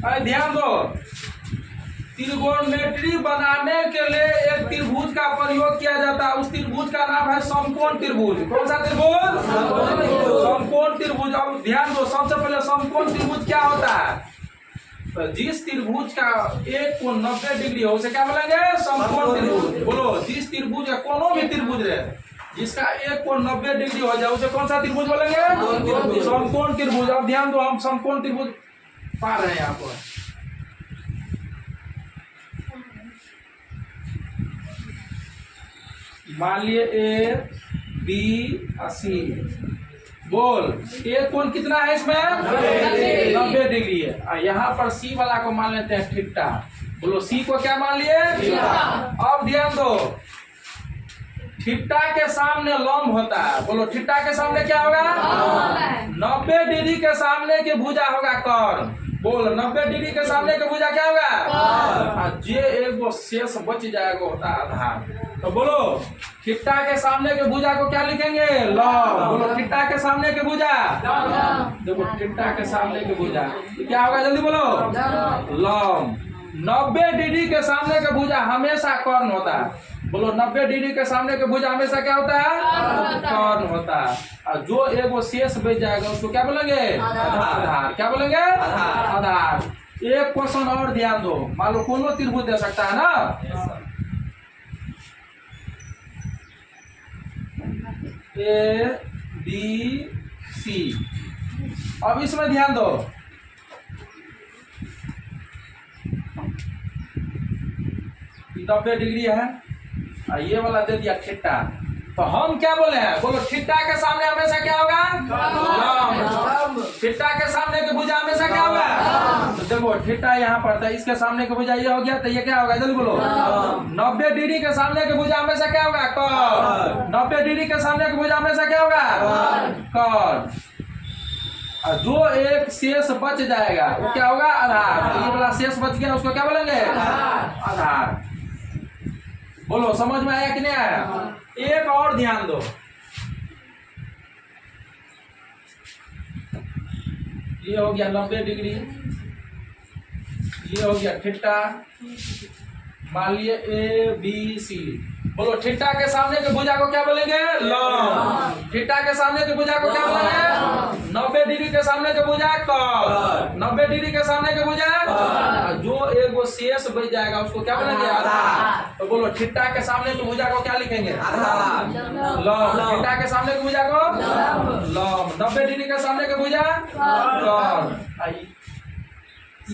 ध्यान दो, त्रिकोणमिति बनाने के लिए एक त्रिभुज का प्रयोग किया जाता है। उस त्रिभुज का नाम है समकोण त्रिभुज। कौन सा त्रिभुज? समकोण त्रिभुज। अब ध्यान दो, सबसे पहले समकोण त्रिभुज क्या होता है? तो जिस त्रिभुज का एक कोण 90 डिग्री हो उसे क्या बोलेंगे? समकोण त्रिभुज। बोलो, जिस त्रिभुज का कोनो भी त्रिभुज है जिसका एक कोण 90 डिग्री हो जाए उसे कौन सा त्रिभुज बोलेंगे? समकोण त्रिभुज। अब ध्यान दो, हम समकोण त्रिभुज पा रहे हैं यहाँ पर। मान लिए ए बी सी। बोल, एक कोण कितना है इसमें? 90 डिग्री है। यहाँ पर सी वाला को मान लेते हैं थीटा। बोलो, सी को क्या मान लिए? अब ध्यान दो, थीटा के सामने लंब होता है। बोलो, थीटा के सामने क्या होगा? 90 डिग्री के सामने की भुजा होगा कर्ण। बोल, 90 डिग्री के सामने की भुजा क्या होगा? जे एक वो शेष बच जाएगा होता है आधार। तो बोलो, थीटा के सामने के भुजा को क्या लिखेंगे? लंब। बोलो, थीटा के सामने के भुजा। देखो, थीटा के सामने के भुजा क्या होगा? जल्दी बोलो। लंब। 90 डिग्री के सामने के भुजा हमेशा कर्ण होता है। बोलो, 90 डिग्री के सामने के भुजा हमेशा क्या होता है? कर्ण होता है। और जो एक वो शेष बच जाएगा उसको क्या बोलेंगे? आधार। क्या बोलेंगे? आधार। एक क्वेश्चन और ध्यान दो, मान लो कोनो त्रिभुज दे सकता है ना, ए बी सी। अब इसमें ध्यान दो, नब्बे डिग्री है, ये वाला दे दिया थीटा। तो हम क्या बोले हैं? बोलो, थीटा के सामने हमेशा क्या होगा? लंब। थीटा के सामने की भुजा हमेशा क्या होगा? तो देखो, थीटा यहाँ पर था, इसके सामने की भुजा ये हो गया, तो ये क्या होगा? जल्दी बोलो। 90 डिग्री के सामने की भुजा हमेशा क्या होगा? कर्ण। 90 डिग्री के सामने की भुजा हमेशा क्या होगा? कर्ण। जो एक शेष बच जाएगा वो क्या होगा? आधार। ये वाला शेष बच गया उसको क्या बोलेंगे? आधार। बोलो, समझ में आया कि नहीं आया? एक और ध्यान दो, ये हो गया 90 डिग्री, ये हो गया थीटा। मान लिए ए बी सी। बोलो, थीटा के सामने के भुजा को क्या बोलेंगे? लंब। थीटा के सामने के भुजा को क्या बोलेंगे? 90 डिग्री के सामने के भुजा कर्ण। 90 डिग्री के सामने के भुजा। जो एक वो शेष बच जाएगा उसको क्या बोलेंगे? आधार। तो बोलो, थीटा के सामने के भुजा को क्या लिखेंगे? लंब। थीटा के सामने के भुजा को लंब। 90 डिग्री के सामने के भुजा कर्ण।